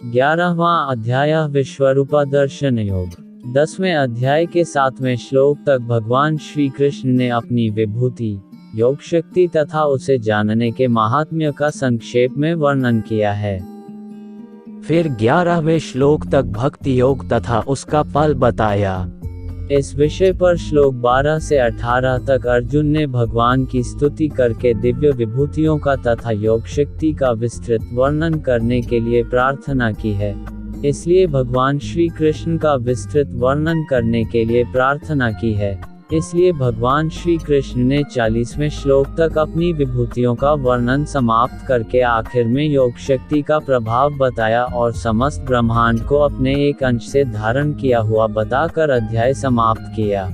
11वां अध्याय विश्वरूपादर्शन योग। 10वें अध्याय के 7वें श्लोक तक भगवान श्री कृष्ण ने अपनी विभूति, योग शक्ति तथा उसे जानने के महात्म्य का संक्षेप में वर्णन किया है। फिर 11वें श्लोक तक भक्ति योग तथा उसका फल बताया। इस विषय पर श्लोक 12 से 18 तक अर्जुन ने भगवान की स्तुति करके दिव्य विभूतियों का तथा योग शक्ति का विस्तृत वर्णन करने के लिए प्रार्थना की है। इसलिए भगवान श्री कृष्ण का विस्तृत वर्णन करने के लिए प्रार्थना की है। इसलिए भगवान श्री कृष्ण ने 40वें श्लोक तक अपनी विभूतियों का वर्णन समाप्त करके आखिर में योग शक्ति का प्रभाव बताया और समस्त ब्रह्मांड को अपने एक अंश से धारण किया हुआ बताकर अध्याय समाप्त किया।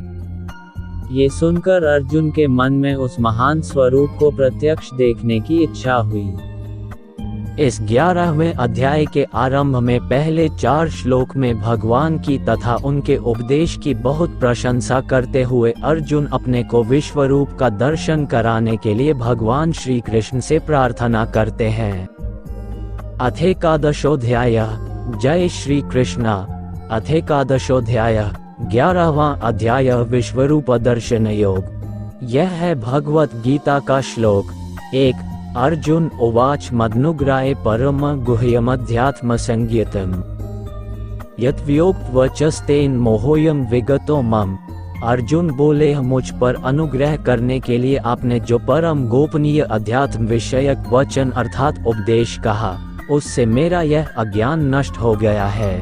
ये सुनकर अर्जुन के मन में उस महान स्वरूप को प्रत्यक्ष देखने की इच्छा हुई। इस 11वें अध्याय के आरंभ में पहले 4 श्लोक में भगवान की तथा उनके उपदेश की बहुत प्रशंसा करते हुए अर्जुन अपने को विश्वरूप का दर्शन कराने के लिए भगवान श्री कृष्ण से प्रार्थना करते हैं। अथेकादशोऽध्याय। जय श्री कृष्ण। अथेकादशोऽध्याय 11वां अध्याय विश्वरूप दर्शन योग। यह है भगवत गीता का श्लोक 1। अर्जुन उवाच मदनुग्राहे परम गुह्यमध्यात्म संज्ञितम् यद्व्योक्त वचस्तेन मोहोयम विगतो मम। अर्जुन बोले, मुझ पर अनुग्रह करने के लिए आपने जो परम गोपनीय अध्यात्म विषयक वचन अर्थात उपदेश कहा, उससे मेरा यह अज्ञान नष्ट हो गया है।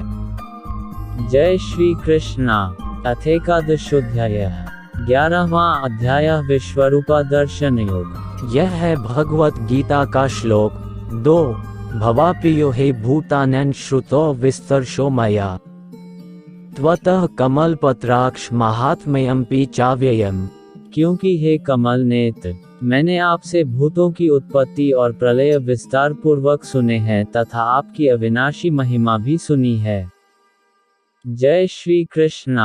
जय श्री कृष्ण। अथेकादशोऽध्याय 11वां अध्याय विश्वरूपादर्शन योग। यह है भगवत गीता का श्लोक 2। भवाप्रियो हे भूतानन् श्रुतो विस्तर्शो मया त्वतः कमलपत्राक्ष महात्म्यमपि चाव्ययम्। क्योंकि हे कमल नेत्र, मैंने आपसे भूतों की उत्पत्ति और प्रलय विस्तार पूर्वक सुने हैं तथा आपकी अविनाशी महिमा भी सुनी है। जय श्री कृष्ण।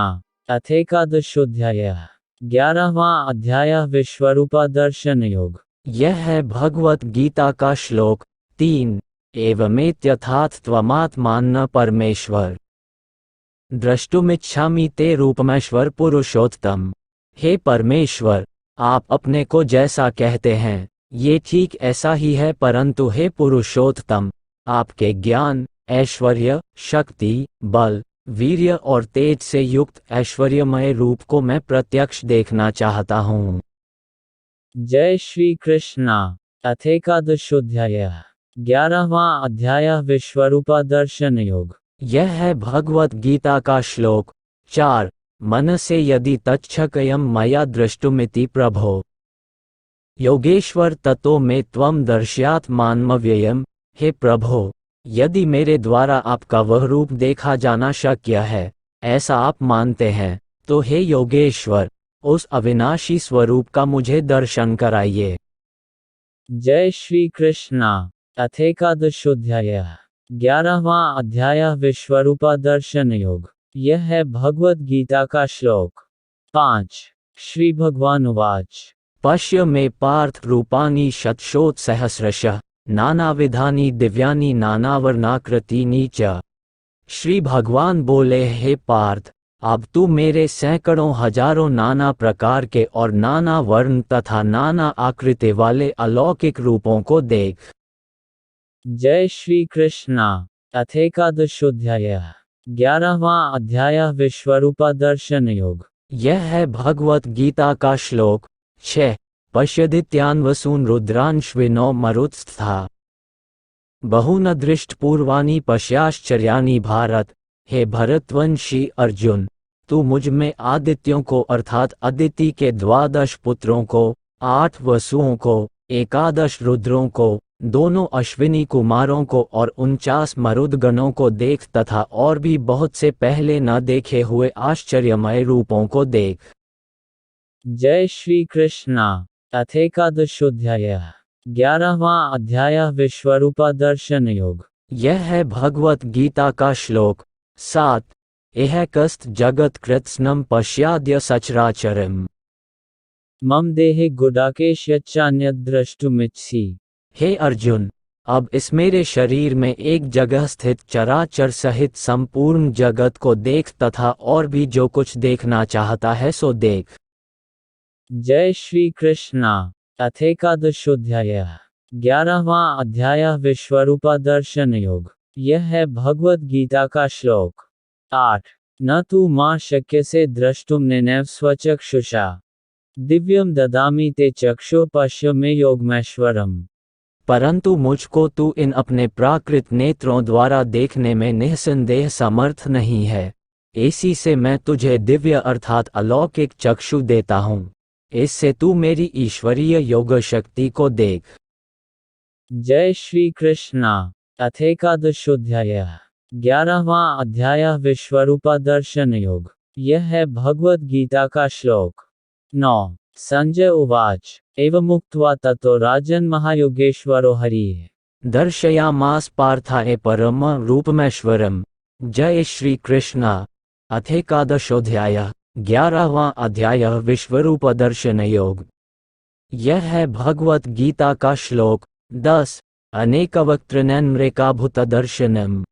अथेकादशोऽध्याय 11वां अध्याय विश्वरूपादर्शन योग। यह है भगवत गीता का श्लोक 3। एवमेत्यथात् त्वमात्मानं परमेश्वर द्रष्टुमिच्छामि ते रूपमेश्वर पुरुषोत्तम। हे परमेश्वर, आप अपने को जैसा कहते हैं ये ठीक ऐसा ही है, परंतु हे पुरुषोत्तम, आपके ज्ञान, ऐश्वर्य, शक्ति, बल, वीर्य और तेज से युक्त ऐश्वर्यमय रूप को मैं प्रत्यक्ष देखना चाहता हूँ। जय श्री कृष्ण। अथेकादशोऽध्याय 11वां अध्याय विश्वरूपादर्शन योग। यह है भगवत गीता का श्लोक 4। मनसे यदि तच्छक्यं मया द्रष्टुमिति प्रभो योगेश्वर ततो मे त्वं दर्शयात्मानमव्ययम्। हे प्रभो, यदि मेरे द्वारा आपका वह रूप देखा जाना शक्य है, ऐसा आप मानते हैं, तो हे योगेश्वर, उस अविनाशी स्वरूप का मुझे दर्शन कराइए। जय श्री कृष्ण। अथेकादशोऽध्याय 11वां अध्याय विश्वरूपादर्शन योग। यह है भगवत गीता का श्लोक 5। श्री भगवान उवाच पश्य मे पार्थ रूपाणि शतशोथसहस्रशः नानाविधानि दिव्यानि नानावर्णाकृतीनि च। श्री भगवान बोले, हे पार्थ, अब तू मेरे सैकड़ों हजारों नाना प्रकार के और नाना वर्ण तथा नाना आकृति वाले अलौकिक रूपों को देख। जय श्री कृष्ण। अथेकादशोऽध्याय 11वां अध्याय विश्वरूपादर्शन योग। यह है भगवत गीता का श्लोक 6। पश्यदित्यान् वसून् रुद्रांश्विनो मरुत्स्था बहून् दृष्टपूर्वाणि पश्याश्चर्याणि भारत। हे भरतवंशी अर्जुन, तू मुझ में आदित्यों को अर्थात अदिति के 12 पुत्रों को, 8 वसुओं को, 11 रुद्रों को, दोनों अश्विनी कुमारों को और 49 मरुदगणों को देख तथा और भी बहुत से पहले न देखे हुए आश्चर्यमय रूपों को देख। जय श्री कृष्ण। अथेकादशोऽध्याय 11वां अध्याय विश्वरूपादर्शन योग। यह है भगवत गीता का श्लोक 7। एहकस्त जगत कृत्स्नं पश्याद्य सचराचरम् मम देहे गुडाकेश यच्चान्यद् द्रष्टुमिच्छसि। हे अर्जुन, अब इस मेरे शरीर में एक जगह स्थित चराचर सहित संपूर्ण जगत को देख तथा और भी जो कुछ देखना चाहता है सो देख। जय श्री कृष्णा। अथेकादशोध्याय। 11वां अध्याय विश्वरूपादर्शन योग। यह है भगवत गीता का श्लोक 8। न तू मां शक्यसे द्रष्टुम निनैव स्वचक्षुषा दिव्यम ददामि ते चक्षु पश्य मे योगमैश्वरम। परंतु मुझको तू इन अपने प्राकृत नेत्रों द्वारा देखने में निःसंदेह समर्थ नहीं है, इसी से मैं तुझे दिव्य अर्थात अलौकिक चक्षु देता हूँ, इससे तू मेरी ईश्वरीय योग शक्ति को देख। जय श्री कृष्णा। अथेकादशोध्याय। 11वां अध्याय विश्वरूपादर्शन योग। यह है भगवत गीता का श्लोक 9। संजय उवाच एवमुक्त्वा ततो राजन् महायोगेश्वरो हरिः दर्शयामास पार्थाय परम रूपमेश्वरम। जय श्री कृष्णा। अथेकादशोध्याय। 11वां अध्याय विश्वरूपदर्शन योग। यह है भगवत गीता का श्लोक 10। अनेकवक्त्रनैनमृकाभूतदर्शनम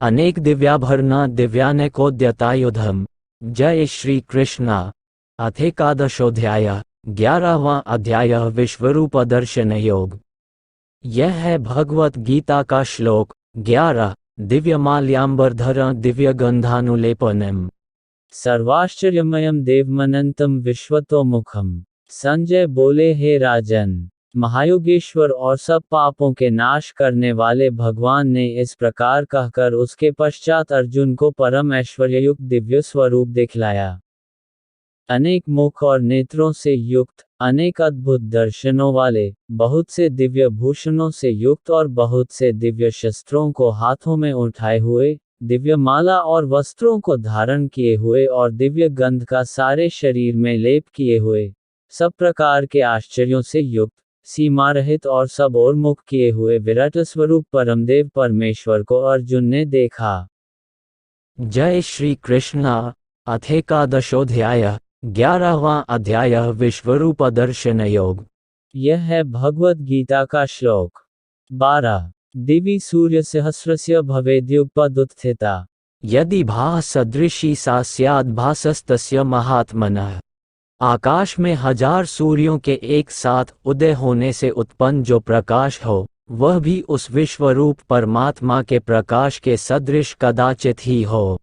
अनेक दिव्याभरण दिव्यानेकोद्यतायुधम। जय श्री कृष्णा। अथेकादशोध्याय। 11वां अध्याय विश्वरूपदर्शन योग। यह है भगवत गीता का श्लोक 11। दिव्यमाल्याम्बरधर दिव्यगंधानुलेपनम सर्वाश्चर्यमयम देवमनंतम विश्वतोमुखम। संजय बोले, हे राजन, महायोगेश्वर और सब पापों के नाश करने वाले भगवान ने इस प्रकार कहकर उसके पश्चात अर्जुन को परम ऐश्वर्ययुक्त दिव्य स्वरूप दिखलाया। अनेक मुख और नेत्रों से युक्त, अनेक अद्भुत दर्शनों वाले, बहुत से दिव्य भूषणों से युक्त और बहुत से दिव्य शस्त्रों को हाथों में उठाए हुए, दिव्य माला और वस्त्रों को धारण किए हुए और दिव्य गंध का सारे शरीर में लेप किए हुए, सब प्रकार के आश्चर्यों से युक्त, सीमा रहित और सब ओर मुख किए हुए विराट स्वरूप परमदेव परमेश्वर को अर्जुन ने देखा। जय श्री कृष्णा। अथेकादशोध्याय। 11वां अध्याय विश्वरूपदर्शन योग। यह है भगवत गीता का श्लोक 12। दिवि सूर्य सहस्रस्य भवेद्युपदुत्थिता यदि भाः सदृशी सा स्याद् भासस्तस्य महात्मनः। आकाश में 1000 सूर्यों के एक साथ उदय होने से उत्पन्न जो प्रकाश हो, वह भी उस विश्वरूप परमात्मा के प्रकाश के सदृश कदाचित ही हो।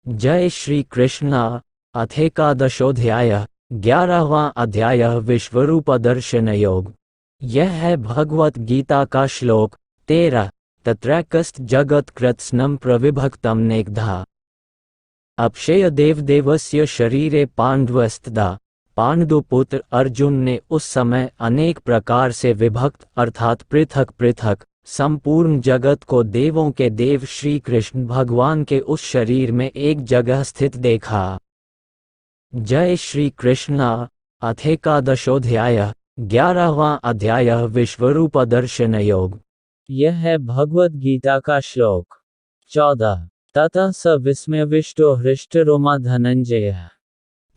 जय श्री कृष्णा। अथेकादशोध्याय। 11वां अध्याय विश्वरूपदर्शन योग। यह है भगवत गीता का श्लोक 13। तत्रैकस्त जगत कृत्स्नम प्रविभक्तम नेकधा अक्षय देवदेवस्य शरीरे पांडवस्तदा। पांडुपुत्र अर्जुन ने उस समय अनेक प्रकार से विभक्त अर्थात पृथक पृथक संपूर्ण जगत को देवों के देव श्री कृष्ण भगवान के उस शरीर में एक जगह स्थित देखा। जय श्री कृष्णा। अथेकादशोध्याय। 11वां अध्याय विश्वरूपदर्शन योग। यह है भगवत गीता का श्लोक 14। ततः स विस्मयविष्टो हृष्टरोमा धनंजयः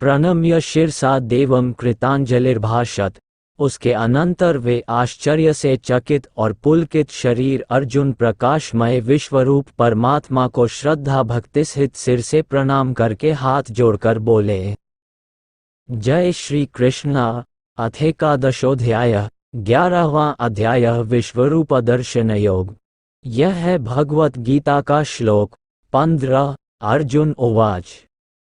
प्रणम्य शिरसा देवं कृतांजलिर्भाषत। उसके अनंतर वे आश्चर्य से चकित और पुलकित शरीर अर्जुन प्रकाशमय विश्वरूप परमात्मा को श्रद्धा भक्ति सहित सिर से प्रणाम करके हाथ जोड़कर बोले। जय श्री कृष्णा। अथेकादशोध्याय। 11वां अध्याय विश्वरूपदर्शन योग। यह है भगवत गीता का श्लोक 15। अर्जुन उवाच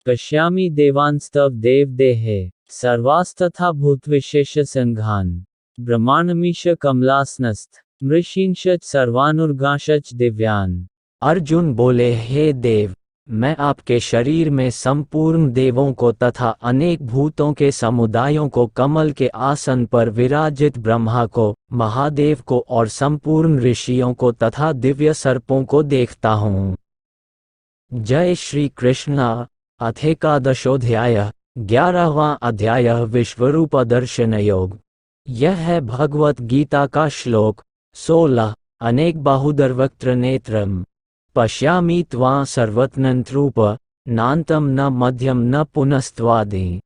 पश्यामि देवांस्तव देवदेहे सर्वास्तथा भूतविशेष संघान ब्रह्मांडमीश कमलासनस्थ मृषींशच सर्वानुर्गांशच दिव्यान। अर्जुन बोले, हे देव, मैं आपके शरीर में संपूर्ण देवों को तथा अनेक भूतों के समुदायों को, कमल के आसन पर विराजित ब्रह्मा को, महादेव को और संपूर्ण ऋषियों को तथा दिव्य सर्पों को देखता हूँ। जय श्री कृष्णा। अथेकादशोध्याय। 11वां अध्याय विश्वरूपदर्शन योग। यह है भगवत गीता का श्लोक 16। अनेक बाहुदरवक्त्र नेत्रम पश्यामि त्वां सर्वतनंतरूप नान्तं न मध्यम न पुनस्त्वादि।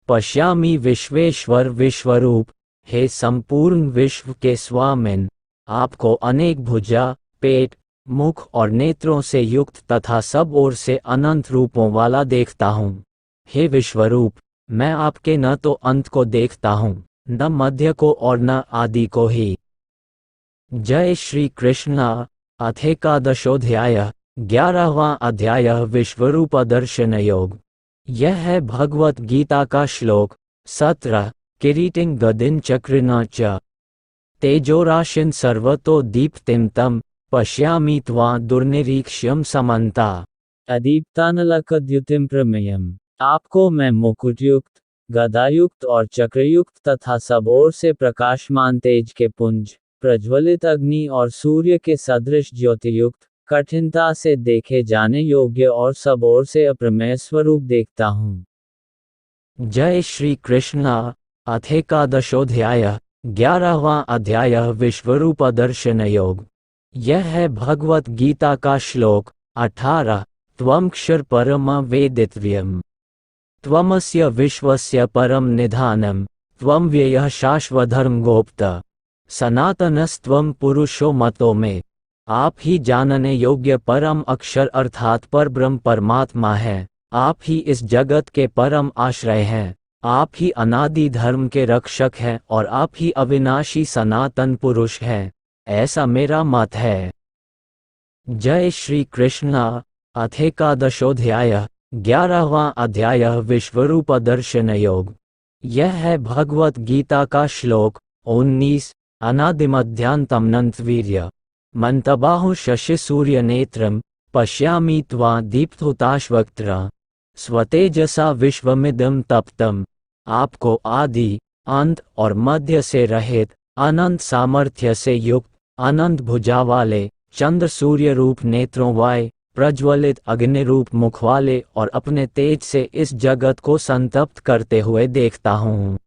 पश्यामि विश्वेश्वर विश्वरूप, हे संपूर्ण विश्व के स्वामिन, आपको अनेक भुजा, पेट, मुख और नेत्रों से युक्त तथा सब ओर से अनंत रूपों वाला देखता हूँ। हे विश्वरूप, मैं आपके न तो अंत को देखता हूँ, न मध्य को और न आदि को ही। जय श्री कृष्ण। अथेकादशोऽध्याय 11वां अध्याय विश्वरूप दर्शन योग। यह है भगवत गीता का श्लोक 17। किरीटिं गदिं चक्रिण च तेजोराशिं सर्वतो दीप्तिं तं पश्यामि त्वां दुर्निरीक्ष्यं समन्ता। अदीप्तानलकद्युतिं प्रमेयम्। आपको मैं मुकुटयुक्त, गदायुक्त और चक्रयुक्त तथा सब ओर से प्रकाशमान तेज के पुंज, प्रज्वलित अग्नि और सूर्य के सदृश ज्योतियुक्त, कठिनता से देखे जाने योग्य और सब ओर से अप्रमेय स्वरूप देखता हूँ। जय श्री कृष्ण। अथेकादशोऽध्याय 11वां अध्याय विश्वरूप दर्शन योग। यह है भगवत गीता का श्लोक 18। त्वमक्षर परम वेदितव्यम् त्वमस्य विश्वस्य परम निधानम् त्वं व्ययः शाश्वतधर्मगोप्त सनातनस्त्वं पुरुषो मतो में। आप ही जानने योग्य परम अक्षर अर्थात परब्रह्म परमात्मा है। आप ही इस जगत के परम आश्रय हैं। आप ही अनादि धर्म के रक्षक हैं और आप ही अविनाशी सनातन पुरुष हैं, ऐसा मेरा मत है। जय श्री कृष्ण। अथेकादशोऽध्याय 11वां अध्याय विश्वरूप दर्शन योग। यह है भगवत गीता का श्लोक 19। अनादिमध्यान्तमनन्तवीर्य मंतबाहु शशि सूर्य नेत्रम पश्यामि त्वां दीप्तहुताश्वक्त्र स्वतेजसा विश्वमिदं तप्तम्। आपको आदि, अंत और मध्य से रहित, अनंत सामर्थ्य से युक्त, अनंत भुजा वाले, चंद्र सूर्य रूप नेत्रों वाले, प्रज्वलित अग्नि रूप मुख वाले और अपने तेज से इस जगत को संतप्त करते हुए देखता हूँ।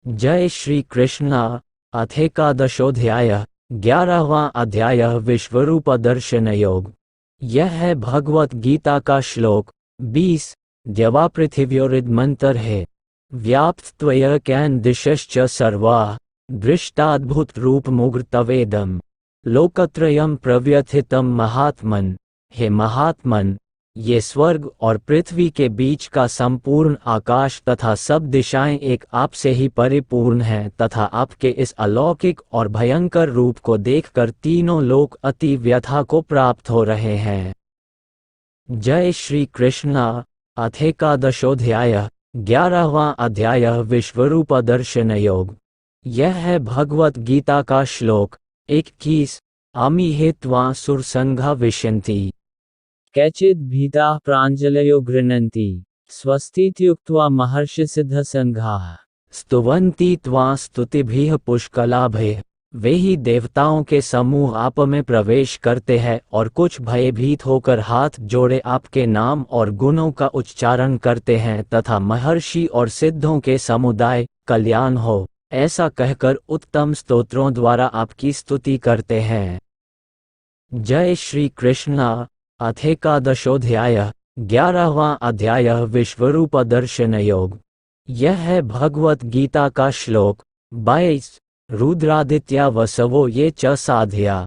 जय श्री कृष्ण। अथेकादशोऽध्याय 11वां अध्याय विश्वरूप दर्शन योग। यह है भगवत गीता का श्लोक 20। द्यवा पृथिव्योरिदमन्तर् है व्याप्त त्वया कैन दिशश्च सर्वा दृष्टाद्भुत रूप मुग्र तवेदम लोकत्रयं प्रव्यथितम महात्मन। हे महात्मन, ये स्वर्ग और पृथ्वी के बीच का संपूर्ण आकाश तथा सब दिशाएं एक आप से ही परिपूर्ण हैं तथा आपके इस अलौकिक और भयंकर रूप को देखकर तीनों लोक अति व्यथा को प्राप्त हो रहे हैं। जय श्री कृष्ण। अथेकादशोऽध्याय 11वां अध्याय विश्वरूप दर्शन योग। यह है भगवत गीता का श्लोक 21। अमी हे त्वां सुरसंघा विशन्ति कैचिद् भीताः प्राञ्जलयो गृह्णन्ति स्वस्तीत्युक्त्वा महर्षिसिद्धसङ्घाः स्तुवन्ति त्वां स्तुतिभिः पुष्कलाभिः। वे ही देवताओं के समूह आप में प्रवेश करते हैं और कुछ भयभीत होकर हाथ जोड़े आपके नाम और गुणों का उच्चारण करते हैं तथा महर्षि और सिद्धों के समुदाय कल्याण हो ऐसा कहकर उत्तम स्तोत्रों द्वारा आपकी स्तुति करते हैं। जय श्री कृष्ण। अथेकादशोऽध्याय 11वां अध्याय विश्वरूप दर्शन योग। यह है भगवत गीता का श्लोक 22। रुद्रादित्या वसवो ये च साध्या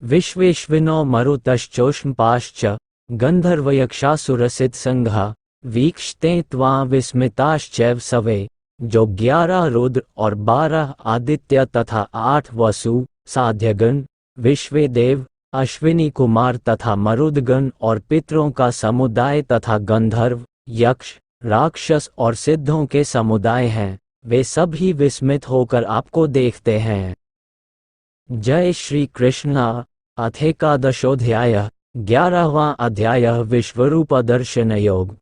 विश्वेश्विनो मरुतश्चोष्मपाश्च गंधर्वयक्षासुरसिद्धसंघा वीक्षते त्वां विस्मिताश्चैव सवे। जो 11 रुद्र और 12 आदित्य तथा 8 वसु साध्यगण विश्वेदेव अश्विनी कुमार तथा मरुदगण और पितरों का समुदाय तथा गंधर्व यक्ष राक्षस और सिद्धों के समुदाय हैं, वे सभी विस्मित होकर आपको देखते हैं। जय श्री कृष्ण। अथेकादशोऽध्याय 11वां अध्याय विश्वरूप दर्शन योग।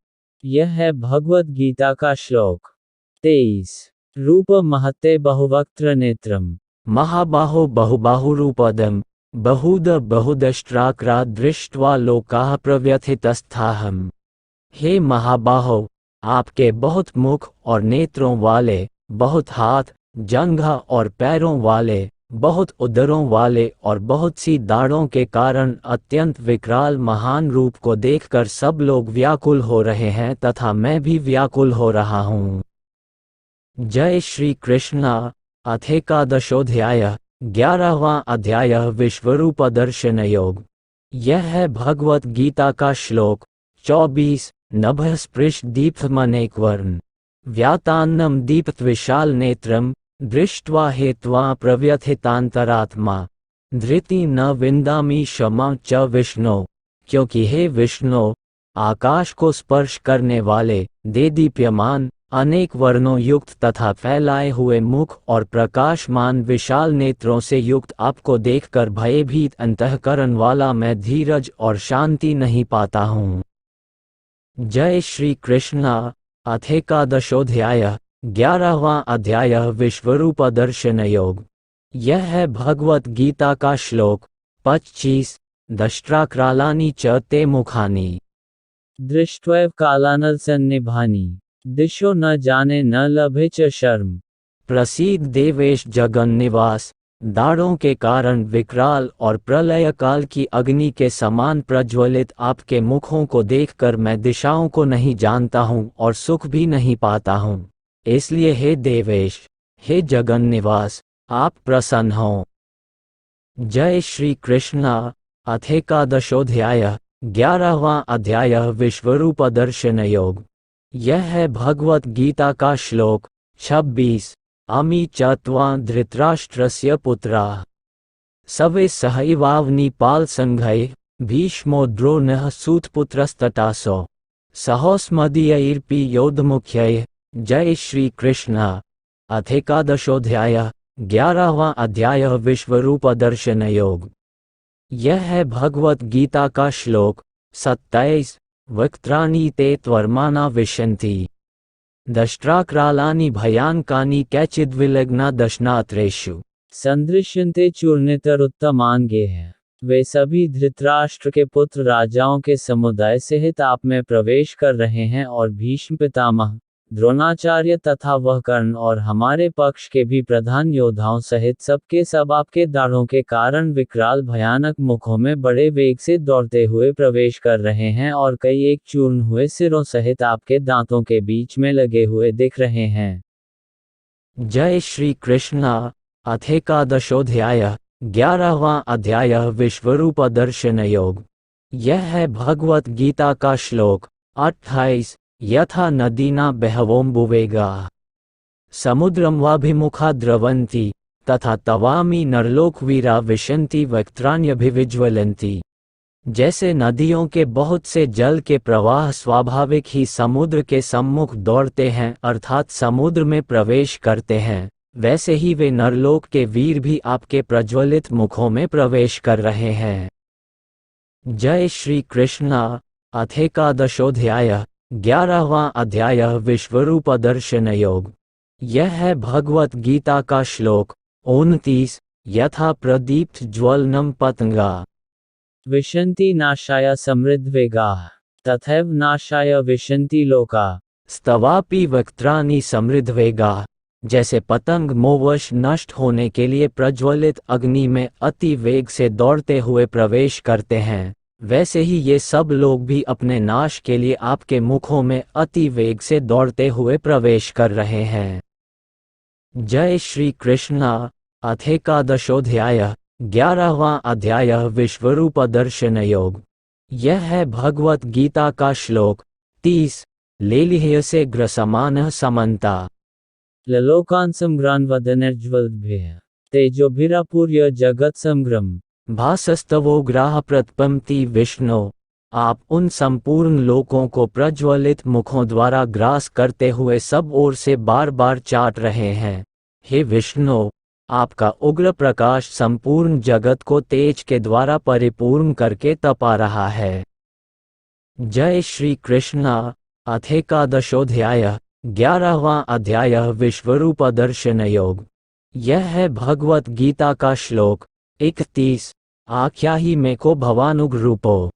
यह है भगवत गीता का श्लोक 23। रूप महत्ते बहुवक्त्र नेत्रम महाबाहो बहुबाहुरूपदं बहुद बहुदष्ट्राक्रा दृष्ट्वा लोकाः प्रव्यथितस्थाहम्। हे महाबाहो, आपके बहुत मुख और नेत्रों वाले, बहुत हाथ, जंघा और पैरों वाले, बहुत उदरों वाले और बहुत सी दाढ़ों के कारण अत्यंत विकराल महान रूप को देखकर सब लोग व्याकुल हो रहे हैं तथा मैं भी व्याकुल हो रहा हूँ। जय श्री कृष्ण। अथेकादशोऽध्याय 11वां अध्याय विश्वरूप दर्शन योग। यह है भगवत गीता का श्लोक 24। नभः स्पृश दीप्तमनेकवर्ण व्यातान्नम दीप्त विशाल नेत्रम दृष्ट्वा हेत्वा प्रव्यथितांतरात्मा धृति न विंदामि क्षमा च विष्णु। क्योंकि हे विष्णु, आकाश को स्पर्श करने वाले, देदीप्यमान, अनेक वर्णों युक्त तथा फैलाए हुए मुख और प्रकाशमान विशाल नेत्रों से युक्त आपको देखकर भयभीत अंतःकरण वाला मैं धीरज और शांति नहीं पाता हूँ। जय श्री कृष्णा। अथ एकादशोऽध्याय 11वां अध्याय विश्वरूप दर्शन योग। यह है भगवत गीता का श्लोक 25। दष्ट्राक्रालानि च ते मुखानि दृष्ट्वैव कालानलसन्निभानि दिशो न जाने न लभे च शर्म। प्रसीद देवेश जगन्निवास। दाढ़ों के कारण विकराल और प्रलय काल की अग्नि के समान प्रज्वलित आपके मुखों को देखकर मैं दिशाओं को नहीं जानता हूँ और सुख भी नहीं पाता हूँ। इसलिए हे देवेश, हे जगन्निवास, आप प्रसन्न हों। जय श्री कृष्णा। अथ एकादशोऽध्याय 11वां अध्याय विश्वरूप दर्शन योग। यह है भगवत गीता का श्लोक 26। अमी च त्वां धृतराष्ट्रस्य पुत्राः सवे सहैवावनीपाल संघैः भीष्मो द्रोणः सूतपुत्रस्तटासो सहोस्मदीयैर्पि योद्धमुख्यैः। जय श्री कृष्ण। अथ एकादशोऽध्याय 11वां अध्याय विश्वरूप दर्शन योग। यह है भगवत गीता का श्लोक 27। वक्त्राणि ते त्वर्माणा विशन्ति दष्ट्राक्रालानि भयानकानि कैचिद्विलग्ना दशनात्रेषु संदृश्यन्ते चूर्णितरुत्तमांगे हैं। वे सभी धृतराष्ट्र के पुत्र राजाओं के समुदाय सहित आप में प्रवेश कर रहे हैं और भीष्म पितामह, द्रोणाचार्य तथा वह कर्ण और हमारे पक्ष के भी प्रधान योद्धाओं सहित सबके सब आपके दाढ़ों के कारण विकराल भयानक मुखों में बड़े वेग से दौड़ते हुए प्रवेश कर रहे हैं और कई एक चूर्ण हुए सिरों सहित आपके दांतों के बीच में लगे हुए दिख रहे हैं। जय श्री कृष्णा। अथ एकादशोऽध्याय 11वां अध्याय विश्वरूप दर्शन योग। यह है भगवत गीता का श्लोक 28। यथा नदीना बहवोम्बुवेगाः समुद्रं वाभिमुखा द्रवन्ति तथा तवामि नरलोकवीरा विशन्ति वक्त्राण्यभिविज्वलन्ति। जैसे नदियों के बहुत से जल के प्रवाह स्वाभाविक ही समुद्र के सम्मुख दौड़ते हैं अर्थात समुद्र में प्रवेश करते हैं, वैसे ही वे नरलोक के वीर भी आपके प्रज्वलित मुखों में प्रवेश कर रहे हैं। जय श्री कृष्णा। अथ एकादशोऽध्याय 11वां अध्याय विश्वरूप दर्शन योग। यह है भगवत गीता का श्लोक 29। यथा प्रदीप्त ज्वलनम पतंगा विशन्ति नाशाय समृद्धवेगाः तथैव नाशाय विशन्ति लोकाः स्तवापि वक्त्राणि समृद्धवेगाः। जैसे पतंग मोवश नष्ट होने के लिए प्रज्वलित अग्नि में अति वेग से दौड़ते हुए प्रवेश करते हैं, वैसे ही ये सब लोग भी अपने नाश के लिए आपके मुखों में अति वेग से दौड़ते हुए प्रवेश कर रहे हैं। जय श्री कृष्णा। अथ एकादशोऽध्याय 11वां अध्याय विश्वरूप दर्शन योग। यह है भगवत गीता का श्लोक 30। लेलिह्यसे ग्रसमानः समन्ता ललोकान् संग्रान्वदनर्ज्वलद्भिः तेजोभिरापूर्य जगत् समग्रम् भासस्तवो ग्राह प्रतपंति विष्णु। आप उन संपूर्ण लोकों को प्रज्वलित मुखों द्वारा ग्रास करते हुए सब ओर से बार बार चाट रहे हैं। हे विष्णु, आपका उग्र प्रकाश संपूर्ण जगत को तेज के द्वारा परिपूर्ण करके तपा रहा है। जय श्री कृष्णा। अथ एकादशोऽध्याय 11वां अध्याय विश्वरूप दर्शन योग। यह है भगवत गीता का श्लोक 31। आख्याहि मे को भवानुग्रूपो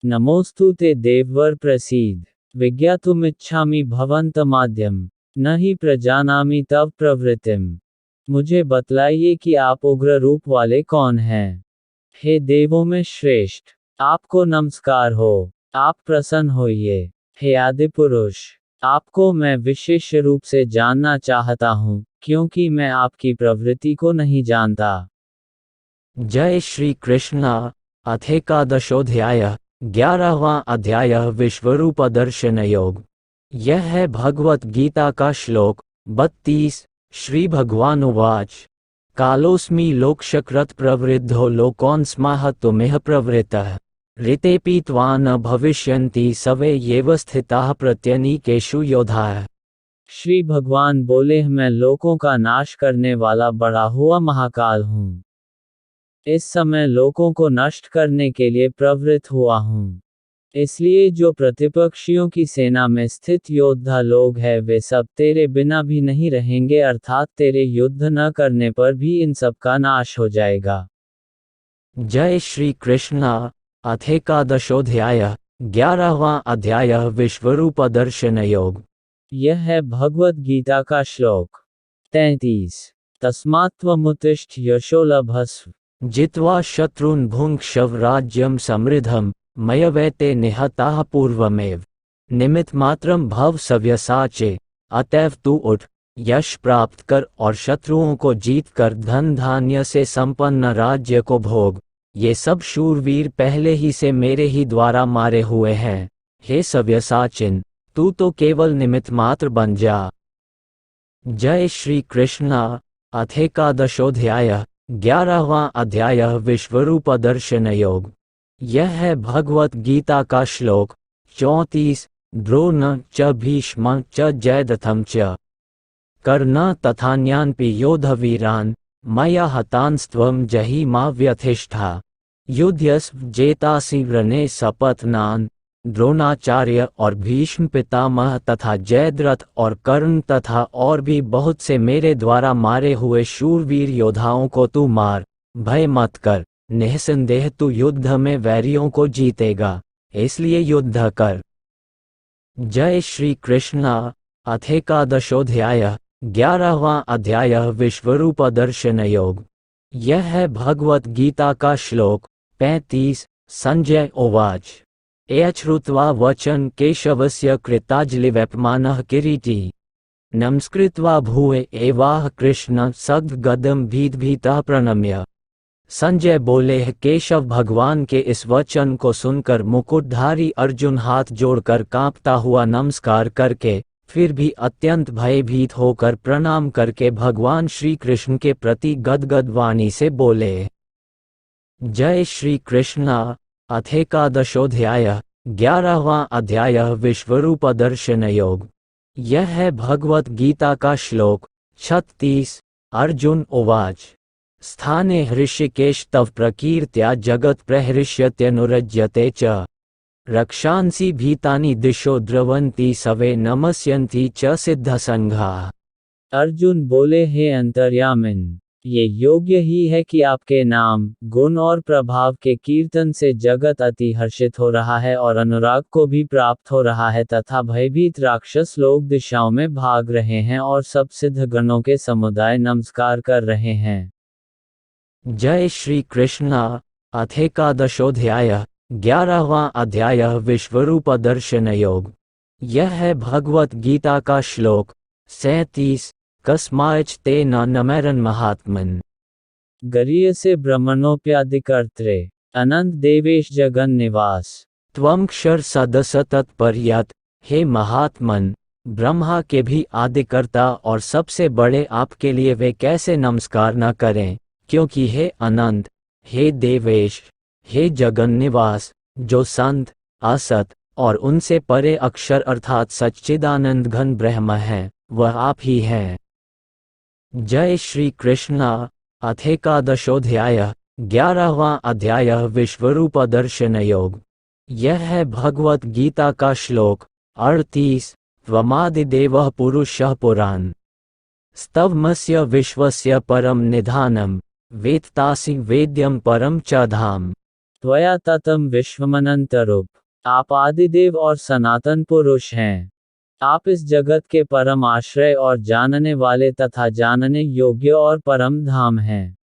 नमोस्तु ते देववर प्रसीद विज्ञातुमिच्छामि भवन्तमाद्यं न हि प्रजानामि तव प्रवृत्तिम। मुझे बतलाइए कि आप उग्र रूप वाले कौन हैं। हे देवों में श्रेष्ठ, आपको नमस्कार हो, आप प्रसन्न होइए। हे आदि पुरुष, आपको मैं विशेष रूप से जानना चाहता हूँ क्योंकि मैं आपकी प्रवृत्ति को नहीं जानता। जय श्री कृष्ण। अथेकादशोध्याय 11वां अध्याय विश्वरूप दर्शन योग। यह है भगवत गीता का श्लोक 32। श्री भगवान उवाच कालोस्मि लोकशकृत प्रवृद्धो लोकोन स्माह तुमेह प्रवृत्तः ऋतेऽपि त्वा न भविष्यन्ति सवे येव स्थिताः प्रत्यनीकेषु योधाः। श्री भगवान बोले, मैं लोकों का नाश करने वाला बढ़ा हुआ महाकाल हूँ। इस समय लोकों को नष्ट करने के लिए प्रवृत्त हुआ हूँ। इसलिए जो प्रतिपक्षियों की सेना में स्थित योद्धा लोग हैं वे सब तेरे बिना भी नहीं रहेंगे, अर्थात तेरे युद्ध न करने पर भी इन सब का नाश हो जाएगा। जय श्री कृष्ण। अथेकादशोध्याय 11वां अध्याय विश्वरूप दर्शन योग। यह है भगवत गीता का श्लोक 33। तस्मात् त्वमुत्तिष्ठ यशो लभस्व जित्वा शत्रून् भुङ्क्ष्व राज्यं समृद्धं मयवैते निहताः पूर्वमेव निमित्तमात्रं भव सव्यसाचे। अतएव तू उठ, यश प्राप्त कर और शत्रुओं को जीत कर धन धान्य से संपन्न राज्य को भोग। ये सब शूरवीर पहले ही से मेरे ही द्वारा मारे हुए हैं। हे सव्यसाचिन, तू तो केवल निमित्त मात्र बन जा। जय श्री कृष्ण। अथेकादशोध्याय 11वां अध्याय विश्वरूप दर्शन योग। यह है भगवत गीता का श्लोक 34। द्रोण च भीष्म च जयद्रथं च कर्ण तथान्यानपि योधवीरान् मया हतांस्त्वं जहिमा व्यथिष्ठा युध्यस्व जेतासि रणे सपत्नान्। द्रोणाचार्य और भीष्म पितामह तथा जयद्रथ और कर्ण तथा और भी बहुत से मेरे द्वारा मारे हुए शूरवीर योद्धाओं को तू मार, भय मत कर। निःसंदेह तू युद्ध में वैरियों को जीतेगा, इसलिए युद्ध कर। जय श्री कृष्ण। अथेकादशोध्याय 11वां अध्याय विश्वरूप दर्शन योग। यह है भगवत गीता का श्लोक 35। संजय उवाच एच्छ्रुत्वा वचन केशवस्य कृताज्लिवैपमानः किरीटी नमस्कृत्वा भूय एवाह कृष्ण सगद्गदं भीतभीतः प्रणम्य। संजय बोले, केशव भगवान के इस वचन को सुनकर मुकुटधारी अर्जुन हाथ जोड़कर कांपता हुआ नमस्कार करके फिर भी अत्यंत भयभीत होकर प्रणाम करके भगवान श्री कृष्ण के प्रति गदगद वाणी से बोले। जय श्री कृष्ण। अथेकादशोध्याय 11वां अध्याय विश्वरूप दर्शन योग। यह है भगवत गीता का श्लोक 36। अर्जुन उवाच स्थाने हृषिकेश तव प्रकीर्त्या जगत् प्रहृष्यत्यनुरज्यते च रक्षांसि भीतानि दिशो द्रवन्ति सवे नमस्यन्ति च सिद्धसंघाः। अर्जुन बोले, हे अंतर्यामिन, ये योग्य ही है कि आपके नाम, गुण और प्रभाव के कीर्तन से जगत अति हर्षित हो रहा है और अनुराग को भी प्राप्त हो रहा है तथा भयभीत राक्षस लोग दिशाओं में भाग रहे हैं और सब सिद्ध गणों के समुदाय नमस्कार कर रहे हैं। जय श्री कृष्ण। अथेकादशोध्याय 11वां अध्याय विश्वरूप दर्शन योग। यह है भगवत गीता का श्लोक 37। कस्माच् ते न नमैरन् महात्मन् गरीयसे ब्रह्मणोऽप्यादिकर्त्रे अनंत देवेश जगन निवास त्वं क्षर सदस तत्पर्यत। हे महात्मन, ब्रह्मा के भी आदिकर्ता और सबसे बड़े आपके लिए वे कैसे नमस्कार न करें, क्योंकि हे अनंत, हे देवेश, हे जगन निवास, जो संत, असत और उनसे परे अक्षर अर्थात सच्चिदानंद घन ब्रह्म है, वह आप ही हैं। जय श्री कृष्ण। अथेकादशोध्याय 11वां अध्याय विश्वरूप दर्शन योग। यह है भगवत गीता का श्लोक 38। त्वमादिदेवः पुरुषः पुरान् स्तवमस्य विश्वस्य परम निधानम् वेत्तासि वेद्यं परम च धाम। त्वया ततं विश्वमनंतरूप। आप आदिदेव और सनातन पुरुष हैं। आप इस जगत के परम आश्रय और जानने वाले तथा जानने योग्य और परम धाम हैं।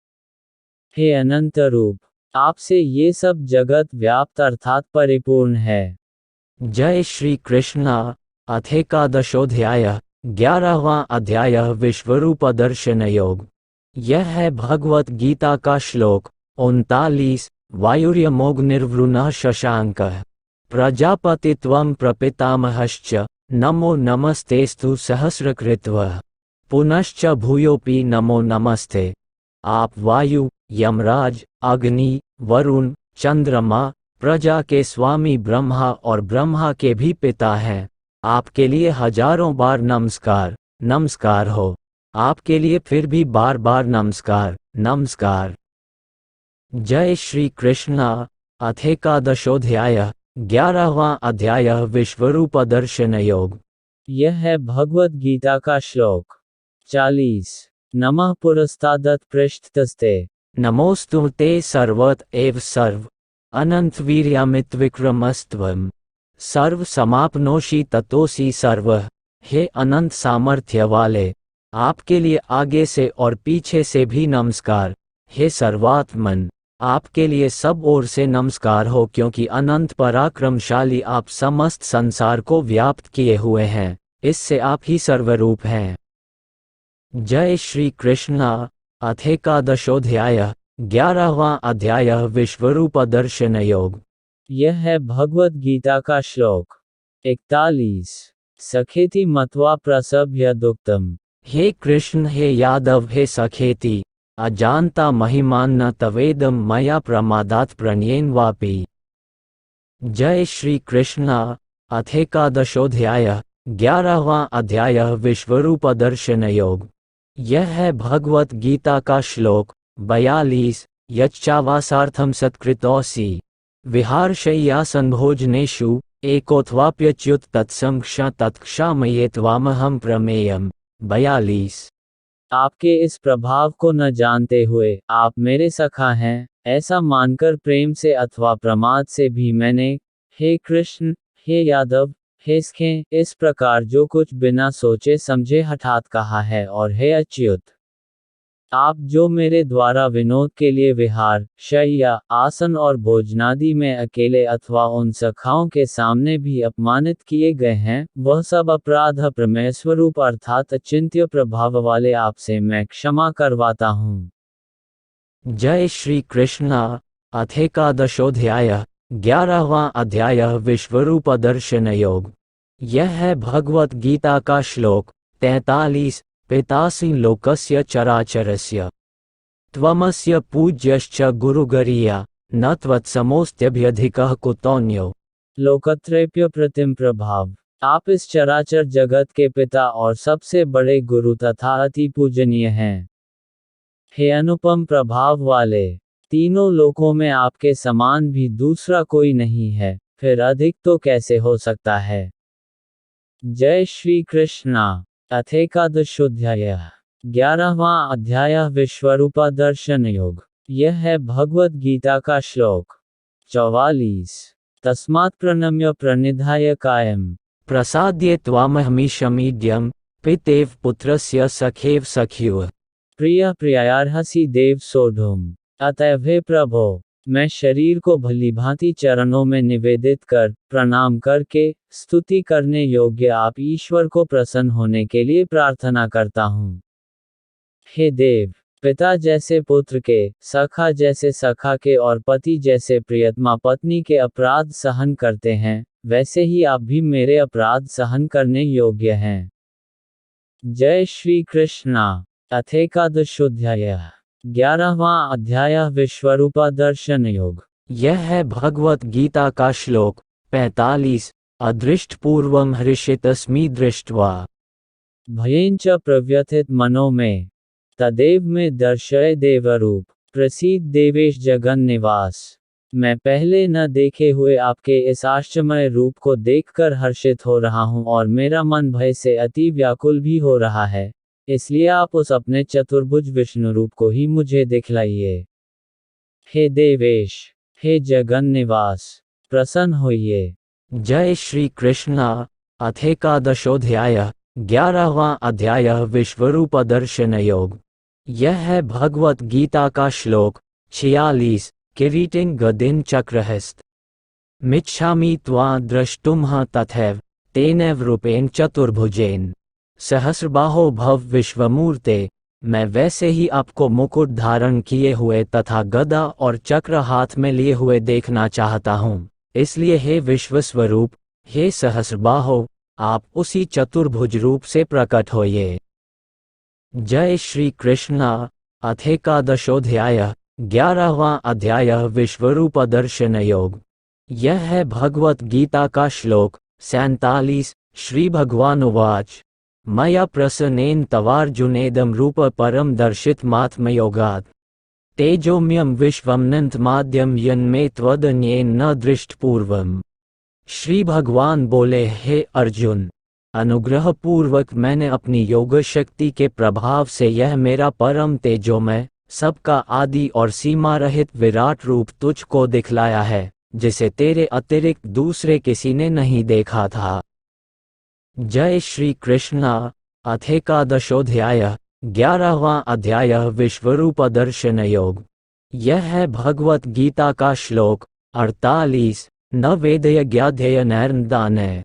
हे अनंत रूप, आपसे ये सब जगत व्याप्त अर्थात परिपूर्ण है। जय श्री कृष्ण। अथेकादशोध्याय 11वां अध्याय विश्वरूप दर्शन योग। यह है भगवत गीता का श्लोक 39। वायुर्यमोऽग्निर्वरुणः शशाङ्कः प्रजापतित्वं प्रपितामहश्च नमो नमस्तेस्तु सहस्रकृत्वः पुनश्च भूयोऽपि नमो नमस्ते। आप वायु, यमराज, अग्नि, वरुण, चंद्रमा, प्रजा के स्वामी ब्रह्मा और ब्रह्मा के भी पिता हैं। आपके लिए हजारों बार नमस्कार, नमस्कार हो। आपके लिए फिर भी बार बार नमस्कार, नमस्कार। जय श्री कृष्णा। अथ एकादशोऽध्याय 11वां अध्याय विश्वरूप दर्शन योग। यह है भगवत गीता का श्लोक 40। नमः पुरस्तादत् पृष्ठतस्ते नमोस्तु ते सर्वत एव सर्व अनंतवीर्यामितविक्रमस्त्वं सर्व समापनोषि ततोषि सर्वः। हे अनंत सामर्थ्य वाले, आपके लिए आगे से और पीछे से भी नमस्कार। हे सर्वात्मन, आपके लिए सब ओर से नमस्कार हो, क्योंकि अनंत पराक्रमशाली आप समस्त संसार को व्याप्त किए हुए हैं। इससे आप ही सर्वरूप हैं। जय श्री कृष्णा। अथ एकादशोऽध्याय 11वां अध्याय विश्वरूप दर्शन योग। यह है भगवत गीता का श्लोक 41। सखेति मत्वा प्रसभ्य दुक्तम। हे कृष्ण, हे यादव, हे सखेति, अजानता महिमान न तवेदम मया प्रमादात् प्रणयेन वापि। जय श्री कृष्णा। अथ एकादशोऽध्याय 11वां अध्याय विश्वरूप दर्शन योग। यह है भगवत गीता का श्लोक 42। यच्चावासार्थं सत्कृतोऽसि विहारशय्यासनभोजनेषु एकोऽथवाप्यच्युत तत्क्षामये त्वामहं प्रमेयम्। 42। आपके इस प्रभाव को न जानते हुए आप मेरे सखा हैं, ऐसा मानकर प्रेम से अथवा प्रमाद से भी मैंने, हे कृष्ण, हे यादव, हे सखे, इस प्रकार जो कुछ बिना सोचे समझे हठात कहा है। और हे अच्युत, आप जो मेरे द्वारा विनोद के लिए विहार, शय्या, आसन और भोजनादि में अकेले अथवा उन सखाओं के सामने भी अपमानित किए गए हैं, वह सब अपराध प्रमेय स्वरूप अर्थात अचिंत्य प्रभाव वाले आपसे मैं क्षमा करवाता हूँ। जय श्री कृष्णा। अथ एकादशोऽध्याय 11वां अध्याय विश्वरूप दर्शन योग। यह है भगवत गीता का श्लोक 43। पितासि लोकस्य चराचरस्य त्वमस्य पूज्यश्च गुरुगरीया न त्वत्समोऽस्त्यभ्यधिकः कुतोऽन्यो। लोकत्रयप्य प्रतिम प्रभाव। आप इस चराचर जगत के पिता और सबसे बड़े गुरु तथा अति पूजनीय हैं। हे अनुपम प्रभाव वाले, तीनों लोकों में आपके समान भी दूसरा कोई नहीं है, फिर अधिक तो कैसे हो सकता है। जय श्री कृष्णा। अथ एकादशोऽध्याय 11वां अध्याय विश्वरूप दर्शन योग। यह है भगवत गीता का श्लोक 44। तस्मात् प्रणम्य प्रणिधाय कायं प्रसाद्ये त्वामहमीशमीड्यं पितेव पुत्रस्य सखेव सख्युः। प्रिय प्रियार्हसि देव सोढुम। अतएव हे प्रभो, मैं शरीर को भली भांति चरणों में निवेदित कर, प्रणाम करके, स्तुति करने योग्य आप ईश्वर को प्रसन्न होने के लिए प्रार्थना करता हूँ। हे देव, पिता जैसे पुत्र के, सखा जैसे सखा के और पति जैसे प्रियतमा पत्नी के अपराध सहन करते हैं, वैसे ही आप भी मेरे अपराध सहन करने योग्य हैं। जय श्री कृष्णा। अथ एकादशोऽध्याय 11वां अध्याय विश्वरूप दर्शन योग। यह है भगवत गीता का श्लोक 45। अदृष्टपूर्वं हृषितस्मि दृष्ट्वा भयेन च प्रव्यथित मनो में तदेव में दर्शय देवरूप प्रसीद देवेश जगन निवास। मैं पहले न देखे हुए आपके इस आश्चर्यमय रूप को देखकर हर्षित हो रहा हूँ और मेरा मन भय से अति व्याकुल भी हो रहा है, इसलिए आप उस अपने चतुर्भुज विष्णु रूप को ही मुझे दिखलाइए। हे देवेश, हे जगन निवास, प्रसन्न होइए। जय श्री कृष्णा। अथ एकादशोऽध्याय 11वां अध्याय विश्वरूप दर्शन योग। यह है भगवत गीता का श्लोक 46। किरीटिं गदिं चक्रहस्त मिच्छामि त्वां द्रष्टुमः तथैव तेनैव रूपेण चतुर्भुजेन। सहस्रबाहो भव विश्वमूर्ते, मैं वैसे ही आपको मुकुट धारण किए हुए तथा गदा और चक्र हाथ में लिए हुए देखना चाहता हूँ। इसलिए हे विश्वस्वरूप, हे सहस्रबाहो, आप उसी चतुर्भुज रूप से प्रकट होइए। जय श्री कृष्णा। अथेकादशोध्याय 11वां अध्याय विश्वरूप दर्शन योग। यह है भगवत गीता का श्लोक 47। श्री भगवान उवाच मया प्रसन्नेन तवार्जुनेदं रूप परम दर्शित मात्मयोगात् तेजोम्यम विश्वमनंतमाद्यम यन्मे त्वदन्येन न दृष्टपूर्वम्। श्री भगवान बोले, हे अर्जुन, अनुग्रह पूर्वक मैंने अपनी योग शक्ति के प्रभाव से यह मेरा परम तेजोमय, सबका आदि और सीमा रहित विराट रूप तुझको दिखलाया है, जिसे तेरे अतिरिक्त दूसरे किसी ने नहीं देखा था। जय श्री कृष्णा। अथेकादशोध्याय 11वां अध्याय विश्वरूप दर्शन योग। यह है भगवत गीता का श्लोक 48। न वेदयज्ञाध्ययनैर्नदानैः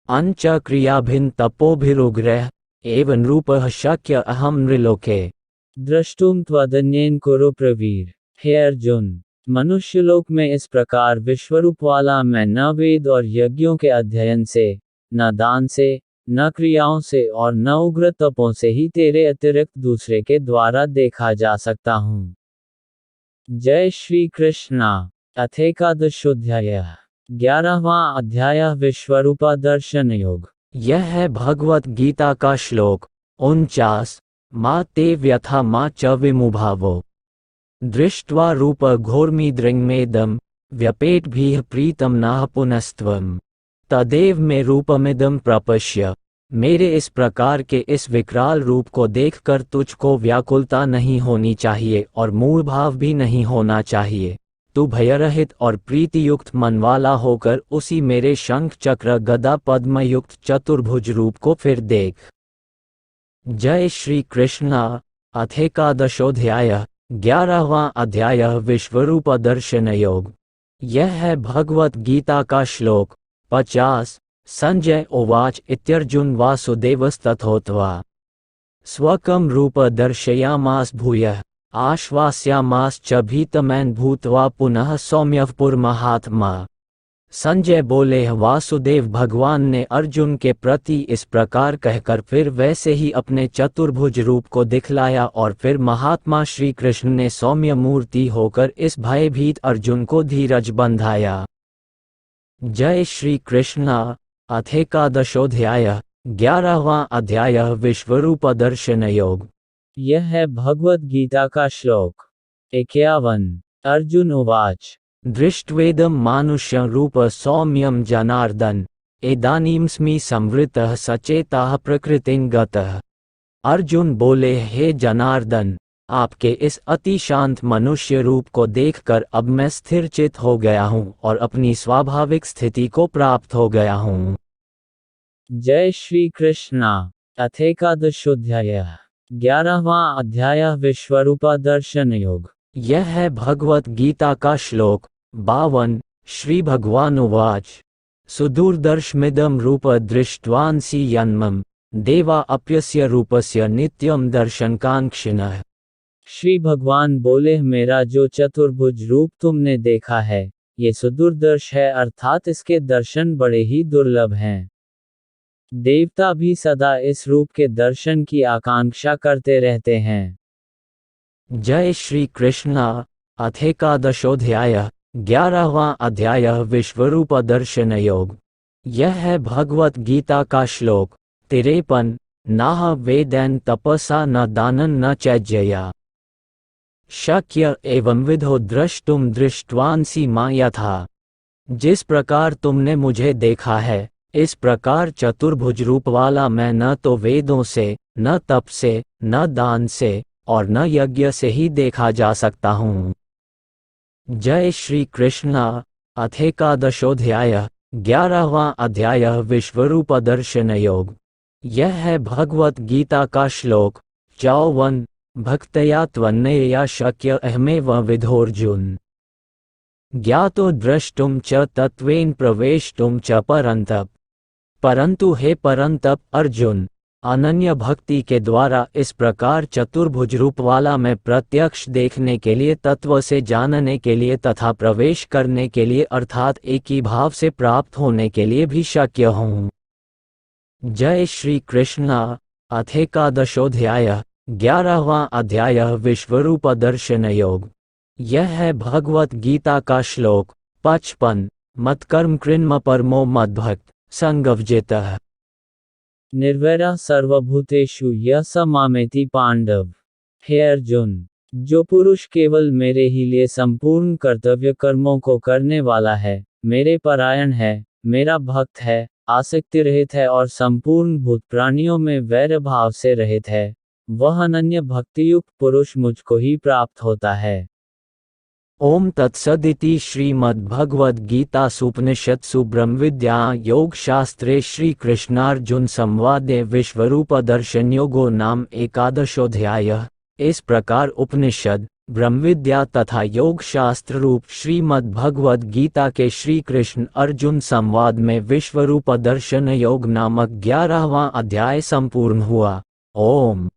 अंच क्रियाभिन्न तपोभिरुग्रह एवं रूपः शक्य अहम नृलोके द्रष्टुम त्वदन्येन कुरु प्रवीर। हे अर्जुन, मनुष्यलोक में इस प्रकार विश्वरूप वाला मैं न वेद और यज्ञों के अध्ययन से, न दान से, न क्रियाओं से और न उग्र तपों से ही तेरे अतिरिक्त दूसरे के द्वारा देखा जा सकता हूँ। जय श्री कृष्णा। अथेकादशोध्याय 11वां अध्याय विश्वरूप दर्शन योग। यह है भगवत गीता का श्लोक 49। मा ते व्यथा मा च विमुभावो दृष्ट्वा रूप घोरमीदृङ्मेदं व्यपेटभिः प्रीतम नाह पुनस्त्वम् तदेव मे रूपमिदं प्रपश्य। मेरे इस प्रकार के इस विकराल रूप को देखकर तुझको व्याकुलता नहीं होनी चाहिए और मूढ़ भाव भी नहीं होना चाहिए। तू भयरहित और प्रीतियुक्त मन वाला होकर उसी मेरे शंख चक्र गदा पद्म युक्त चतुर्भुज रूप को फिर देख। जय श्री कृष्णा। अथेकादशोध्याय 11वां अध्याय विश्वरूप दर्शन योग। यह है भगवत गीता का श्लोक 50। संजय उवाच इत्यर्जुन वासुदेवस्तथोक्त्वा स्वकं रूप दर्शयामास भूयः आश्वास्यामास च भीतमैन भूत्वा पुनः सौम्यपुरमहात्मा। संजय बोले, वासुदेव भगवान ने अर्जुन के प्रति इस प्रकार कहकर फिर वैसे ही अपने चतुर्भुज रूप को दिखलाया और फिर महात्मा श्री कृष्ण ने सौम्य मूर्ति होकर इस भयभीत अर्जुन को धीरज बंधाया। जय श्री कृष्णा। अथेकादशोध्याय 11वां अध्याय विश्वरूप दर्शन योग। यह है भगवत गीता का श्लोक 51। अर्जुन उवाच दृष्ट्वेदं मानुष्यं रूप सौम्यं जनार्दन इदानीमस्मि संवृतः सचेताः प्रकृतिं गतः। अर्जुन बोले, हे जनार्दन, आपके इस अति शांत मनुष्य रूप को देखकर अब मैं स्थिरचित हो गया हूँ और अपनी स्वाभाविक स्थिति को प्राप्त हो गया हूँ। जय श्री कृष्णा। अथेकादशोध्याय 11वां अध्याय विश्वरूप दर्शन योग। यह है भगवत गीता का श्लोक 52। श्री भगवान उवाच सुदूरदर्शमिदं रूप दृष्ट्वांसि यन्मम देवा अप्यस्य रूपस्य नित्यं दर्शनकांक्षिणः। श्री भगवान बोले, मेरा जो चतुर्भुज रूप तुमने देखा है, ये सुदूरदर्श है, अर्थात इसके दर्शन बड़े ही दुर्लभ हैं। देवता भी सदा इस रूप के दर्शन की आकांक्षा करते रहते हैं। जय श्री कृष्णा। अथेकादशोध्याय 11वां अध्याय विश्वरूप दर्शन योग। यह है भगवत गीता का श्लोक 53। नाह वेदैन तपसा न दानन न चैज्यया शक्य एवं विधो द्रष्टुम दृष्टवांसि मां यथा। जिस प्रकार तुमने मुझे देखा है, इस प्रकार चतुर्भुज रूप वाला मैं न तो वेदों से, न तप से, न दान से और न यज्ञ से ही देखा जा सकता हूँ। जय श्री कृष्णा। अथेकादशोध्याय 11वां अध्याय विश्वरूप दर्शन योग। यह है भगवत गीता का श्लोक 54। भक्तया त्वन्नया शक्य अहमेव विधोर्जुन ज्ञातो द्रष्टुम च तत्वेन प्रवेष्टुम च परंतप। परंतु हे परंतप अर्जुन, अनन्य भक्ति के द्वारा इस प्रकार चतुर्भुज रूप वाला मैं प्रत्यक्ष देखने के लिए, तत्व से जानने के लिए तथा प्रवेश करने के लिए अर्थात एक ही भाव से प्राप्त होने के लिए भी शक्य हूँ। जय श्री कृष्णा। अथ एकादशोऽध्याय 11वां अध्याय विश्वरूप दर्शन योग। यह है भगवत गीता का श्लोक 55। मत्कर्म कृन्म परमो मद्भक्त संगवजितः। निर्वैरा सर्वभूतेषु यः स मामेति पांडव। हे अर्जुन, जो पुरुष केवल मेरे ही लिए संपूर्ण कर्तव्य कर्मों को करने वाला है, मेरे परायण है, मेरा भक्त है, आसक्ति रहित है और संपूर्ण भूत प्राणियों में वैर भाव से रहित है, वह अनन्य भक्तियुक्त पुरुष मुझको ही प्राप्त होता है। ओम तत्सदिति श्रीमद्भगवद्गीतासूपनिषत्सु ब्रह्मविद्या योग शास्त्रे श्री कृष्णार्जुन संवादे विश्वरूप दर्शन योगो नाम एकादशोऽध्याय। इस प्रकार उपनिषद, ब्रह्मविद्या तथा योग शास्त्र रूप श्रीमद्भगवद गीता के श्री कृष्ण अर्जुन संवाद में विश्वरूप दर्शन योग नामक 11वां अध्याय संपूर्ण हुआ। ओम।